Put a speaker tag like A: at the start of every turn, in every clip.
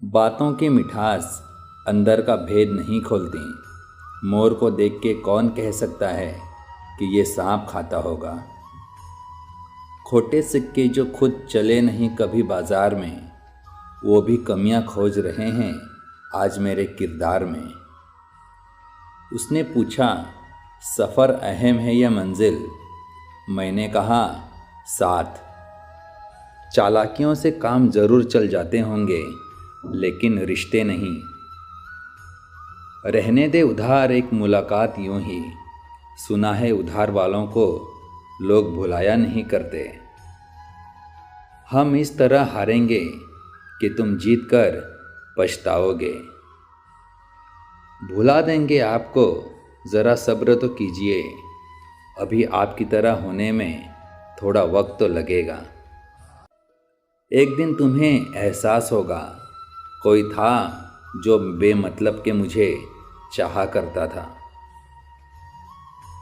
A: बातों की मिठास अंदर का भेद नहीं खोलती। मोर को देख के कौन कह सकता है कि ये सांप खाता होगा। खोटे सिक्के जो खुद चले नहीं कभी बाजार में, वो भी कमियां खोज रहे हैं आज मेरे किरदार में। उसने पूछा, सफ़र अहम है या मंजिल? मैंने कहा, साथ। चालाकियों से काम ज़रूर चल जाते होंगे, लेकिन रिश्ते नहीं। रहने दे उधार एक मुलाकात यूं ही। सुना है उधार वालों को लोग भुलाया नहीं करते। हम इस तरह हारेंगे कि तुम जीत कर पछताओगे। भुला देंगे आपको, ज़रा सब्र तो कीजिए। अभी आपकी तरह होने में थोड़ा वक्त तो लगेगा। एक दिन तुम्हें एहसास होगा, कोई था जो बेमतलब के मुझे चाहा करता था।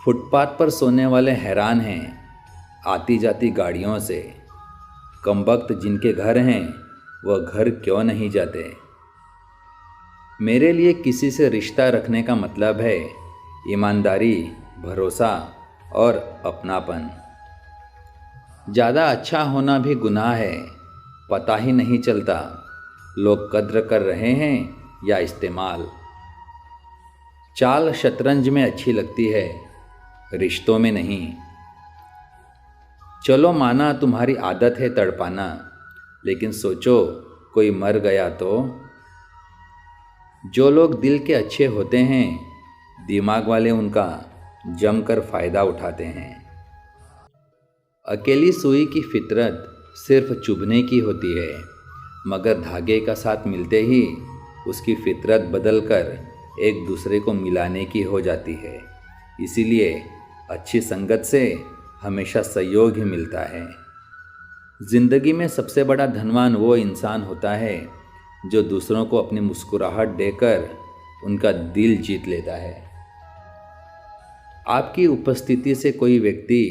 A: फुटपाथ पर सोने वाले हैरान हैं आती जाती गाड़ियों से। कमबख्त जिनके घर हैं वह घर क्यों नहीं जाते। मेरे लिए किसी से रिश्ता रखने का मतलब है ईमानदारी, भरोसा और अपनापन। ज़्यादा अच्छा होना भी गुनाह है, पता ही नहीं चलता लोग कद्र कर रहे हैं या इस्तेमाल। चाल शतरंज में अच्छी लगती है, रिश्तों में नहीं। चलो माना तुम्हारी आदत है तड़पाना, लेकिन सोचो कोई मर गया तो। जो लोग दिल के अच्छे होते हैं, दिमाग वाले उनका जमकर फ़ायदा उठाते हैं। अकेली सुई की फितरत सिर्फ चुभने की होती है, मगर धागे का साथ मिलते ही उसकी फितरत बदलकर एक दूसरे को मिलाने की हो जाती है। इसीलिए अच्छी संगत से हमेशा सहयोग ही मिलता है। ज़िंदगी में सबसे बड़ा धनवान वो इंसान होता है जो दूसरों को अपनी मुस्कुराहट देकर उनका दिल जीत लेता है। आपकी उपस्थिति से कोई व्यक्ति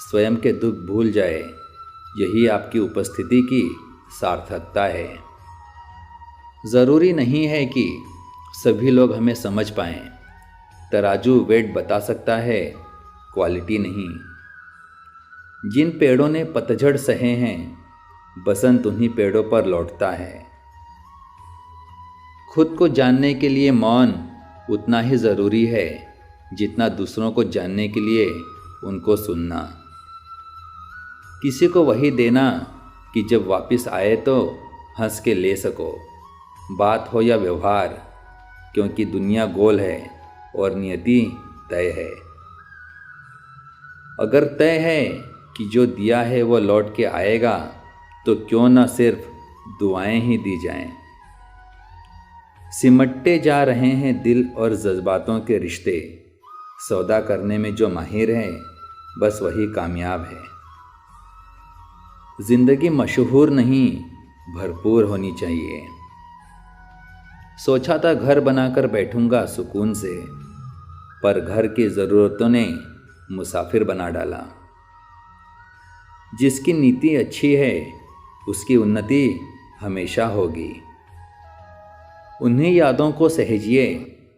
A: स्वयं के दुख भूल जाए, यही आपकी उपस्थिति की सार्थकता है। ज़रूरी नहीं है कि सभी लोग हमें समझ पाएं। तराजू वेट बता सकता है, क्वालिटी नहीं। जिन पेड़ों ने पतझड़ सहे हैं, बसंत उन्हीं पेड़ों पर लौटता है। खुद को जानने के लिए मौन उतना ही ज़रूरी है जितना दूसरों को जानने के लिए उनको सुनना। किसी को वही देना कि जब वापस आए तो हंस के ले सको, बात हो या व्यवहार, क्योंकि दुनिया गोल है और नियति तय है। अगर तय है कि जो दिया है वो लौट के आएगा, तो क्यों ना सिर्फ दुआएं ही दी जाएं। सिमटते जा रहे हैं दिल और जज्बातों के रिश्ते। सौदा करने में जो माहिर है, बस वही कामयाब है। ज़िंदगी मशहूर नहीं, भरपूर होनी चाहिए। सोचा था घर बनाकर बैठूंगा सुकून से, पर घर की ज़रूरतों ने मुसाफिर बना डाला। जिसकी नीति अच्छी है उसकी उन्नति हमेशा होगी। उन्हीं यादों को सहेजिए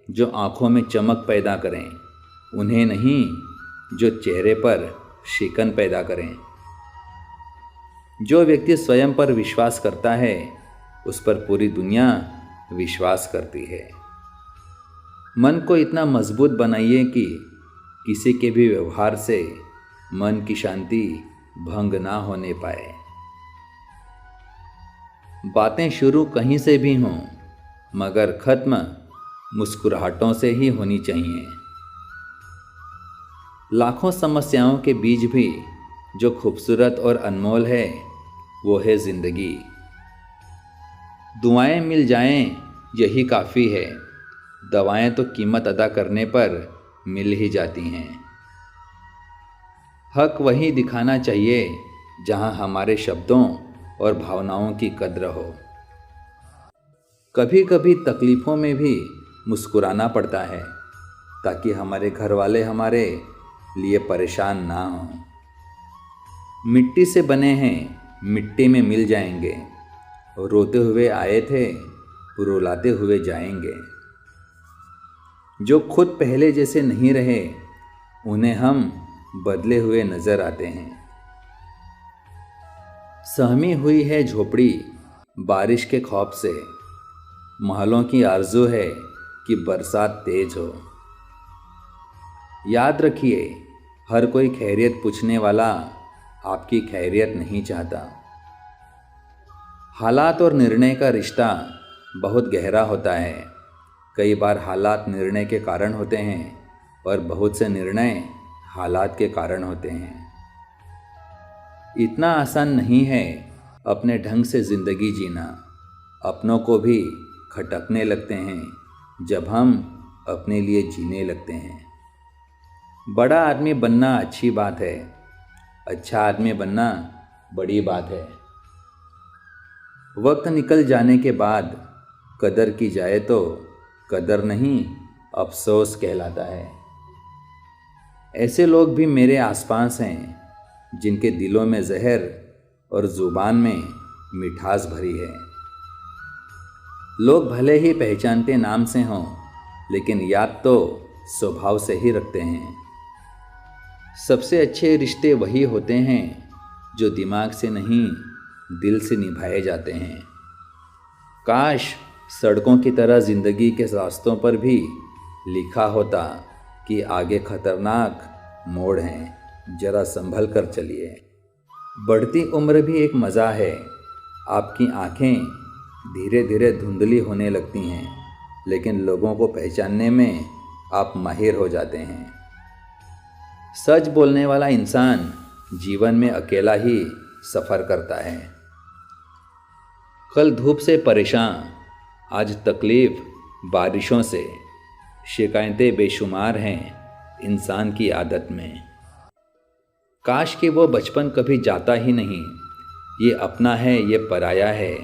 A: जो आँखों में चमक पैदा करें, उन्हें नहीं जो चेहरे पर शिकन पैदा करें। जो व्यक्ति स्वयं पर विश्वास करता है, उस पर पूरी दुनिया विश्वास करती है। मन को इतना मजबूत बनाइए कि किसी के भी व्यवहार से मन की शांति भंग ना होने पाए। बातें शुरू कहीं से भी हों, मगर ख़त्म मुस्कुराहटों से ही होनी चाहिए। लाखों समस्याओं के बीच भी जो खूबसूरत और अनमोल है, वो है ज़िंदगी। दुआएं मिल जाएं यही काफ़ी है, दवाएं तो कीमत अदा करने पर मिल ही जाती हैं। हक वही दिखाना चाहिए जहां हमारे शब्दों और भावनाओं की कद्र हो। कभी कभी तकलीफ़ों में भी मुस्कुराना पड़ता है, ताकि हमारे घर वाले हमारे लिए परेशान ना हों। मिट्टी से बने हैं, मिट्टी में मिल जाएंगे। रोते हुए आए थे, रुलाते हुए जाएंगे। जो खुद पहले जैसे नहीं रहे उन्हें हम बदले हुए नजर आते हैं। सहमी हुई है झोपड़ी बारिश के खौफ से, महलों की आरज़ू है कि बरसात तेज हो। याद रखिए, हर कोई खैरियत पूछने वाला आपकी खैरियत नहीं चाहता। हालात और निर्णय का रिश्ता बहुत गहरा होता है। कई बार हालात निर्णय के कारण होते हैं और बहुत से निर्णय हालात के कारण होते हैं। इतना आसान नहीं है अपने ढंग से ज़िंदगी जीना। अपनों को भी खटकने लगते हैं जब हम अपने लिए जीने लगते हैं। बड़ा आदमी बनना अच्छी बात है, अच्छा आदमी बनना बड़ी बात है। वक्त निकल जाने के बाद कदर की जाए तो कदर नहीं, अफसोस कहलाता है। ऐसे लोग भी मेरे आसपास हैं जिनके दिलों में जहर और ज़ुबान में मिठास भरी है। लोग भले ही पहचानते नाम से हों, लेकिन याद तो स्वभाव से ही रखते हैं। सबसे अच्छे रिश्ते वही होते हैं जो दिमाग से नहीं, दिल से निभाए जाते हैं। काश सड़कों की तरह ज़िंदगी के रास्तों पर भी लिखा होता कि आगे खतरनाक मोड़ हैं, जरा संभल कर चलिए। बढ़ती उम्र भी एक मज़ा है। आपकी आंखें धीरे धीरे धुंधली होने लगती हैं, लेकिन लोगों को पहचानने में आप माहिर हो जाते हैं। सच बोलने वाला इंसान जीवन में अकेला ही सफ़र करता है। कल धूप से परेशान, आज तकलीफ़ बारिशों से। शिकायतें बेशुमार हैं इंसान की आदत में। काश कि वो बचपन कभी जाता ही नहीं। ये अपना है, ये पराया है,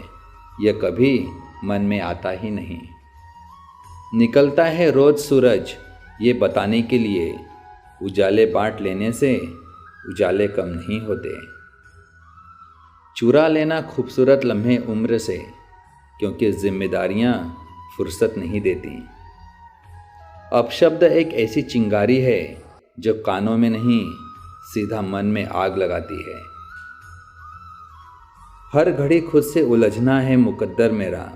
A: ये कभी मन में आता ही नहीं। निकलता है रोज़ सूरज ये बताने के लिए, उजाले बांट लेने से उजाले कम नहीं होते। चुरा लेना खूबसूरत लम्हे उम्र से, क्योंकि जिम्मेदारियां फुर्सत नहीं देती। अपशब्द एक ऐसी चिंगारी है जो कानों में नहीं, सीधा मन में आग लगाती है। हर घड़ी खुद से उलझना है मुकद्दर मेरा,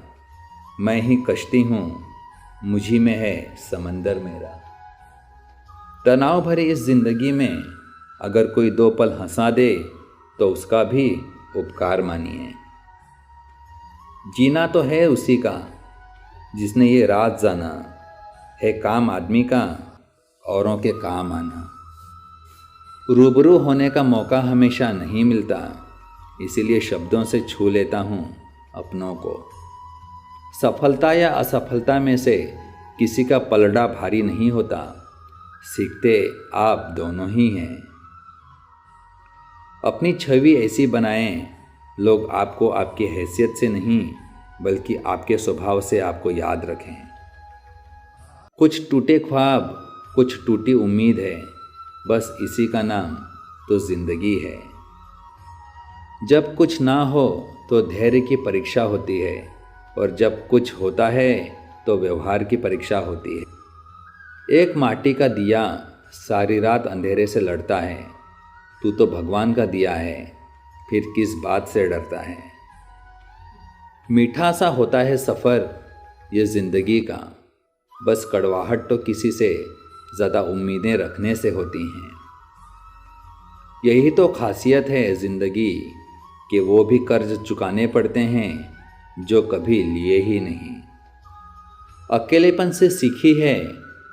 A: मैं ही कश्ती हूँ मुझी में है समंदर मेरा। तनाव भरी इस जिंदगी में अगर कोई दो पल हंसा दे तो उसका भी उपकार मानिए। जीना तो है उसी का जिसने ये राज जाना, है काम आदमी का औरों के काम आना। रूबरू होने का मौका हमेशा नहीं मिलता, इसीलिए शब्दों से छू लेता हूँ अपनों को। सफलता या असफलता में से किसी का पलड़ा भारी नहीं होता, सीखते आप दोनों ही हैं। अपनी छवि ऐसी बनाएं लोग आपको आपकी हैसियत से नहीं बल्कि आपके स्वभाव से आपको याद रखें। कुछ टूटे ख्वाब, कुछ टूटी उम्मीद है, बस इसी का नाम तो ज़िंदगी है। जब कुछ ना हो तो धैर्य की परीक्षा होती है, और जब कुछ होता है तो व्यवहार की परीक्षा होती है। एक माटी का दिया सारी रात अंधेरे से लड़ता है, तू तो भगवान का दिया है, फिर किस बात से डरता है। मीठा सा होता है सफ़र ये ज़िंदगी का, बस कड़वाहट तो किसी से ज़्यादा उम्मीदें रखने से होती हैं। यही तो खासियत है ज़िंदगी कि वो भी कर्ज चुकाने पड़ते हैं जो कभी लिए ही नहीं। अकेलेपन से सीखी है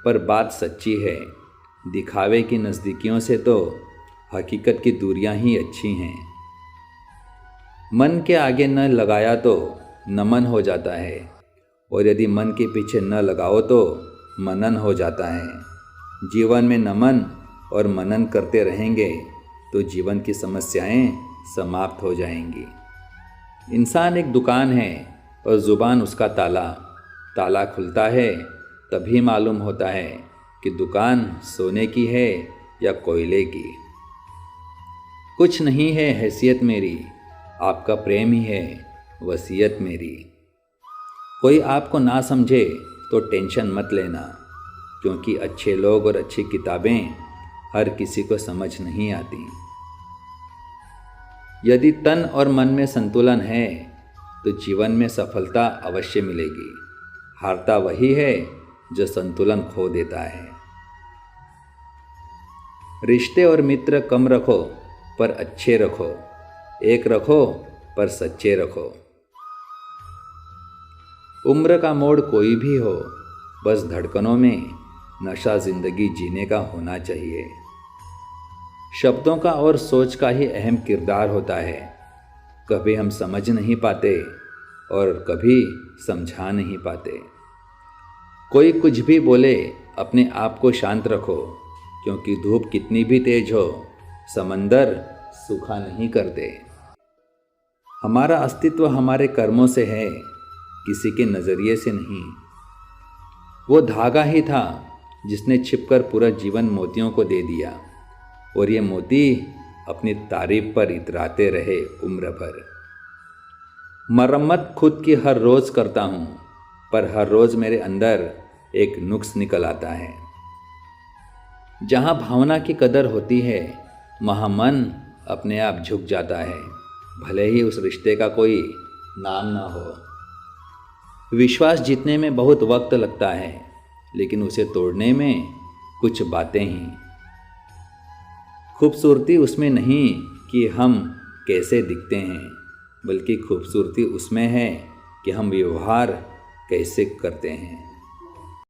A: पर बात सच्ची है, दिखावे की नज़दीकियों से तो हकीकत की दूरियां ही अच्छी हैं। मन के आगे न लगाया तो नमन हो जाता है, और यदि मन के पीछे न लगाओ तो मनन हो जाता है। जीवन में नमन और मनन करते रहेंगे तो जीवन की समस्याएं समाप्त हो जाएंगी। इंसान एक दुकान है और ज़ुबान उसका ताला। ताला खुलता है तभी मालूम होता है कि दुकान सोने की है या कोयले की। कुछ नहीं है हैसियत मेरी, आपका प्रेम ही है वसीयत मेरी। कोई आपको ना समझे तो टेंशन मत लेना, क्योंकि अच्छे लोग और अच्छी किताबें हर किसी को समझ नहीं आती। यदि तन और मन में संतुलन है तो जीवन में सफलता अवश्य मिलेगी। हारता वही है जो संतुलन खो देता है। रिश्ते और मित्र कम रखो पर अच्छे रखो, एक रखो पर सच्चे रखो। उम्र का मोड़ कोई भी हो, बस धड़कनों में नशा जिंदगी जीने का होना चाहिए। शब्दों का और सोच का ही अहम किरदार होता है। कभी हम समझ नहीं पाते और कभी समझा नहीं पाते। कोई कुछ भी बोले, अपने आप को शांत रखो, क्योंकि धूप कितनी भी तेज हो, समंदर सूखा नहीं करते। हमारा अस्तित्व हमारे कर्मों से है, किसी के नज़रिए से नहीं। वो धागा ही था जिसने छिपकर पूरा जीवन मोतियों को दे दिया, और ये मोती अपनी तारीफ पर इतराते रहे उम्र भर। मरम्मत खुद की हर रोज़ करता हूँ, पर हर रोज़ मेरे अंदर एक नुक्स निकल आता है। जहाँ भावना की कदर होती है, वहाँ मन अपने आप झुक जाता है, भले ही उस रिश्ते का कोई नाम ना हो। विश्वास जीतने में बहुत वक्त लगता है, लेकिन उसे तोड़ने में कुछ बातें ही। खूबसूरती उसमें नहीं कि हम कैसे दिखते हैं, बल्कि खूबसूरती उसमें है कि हम व्यवहार कैसे करते हैं।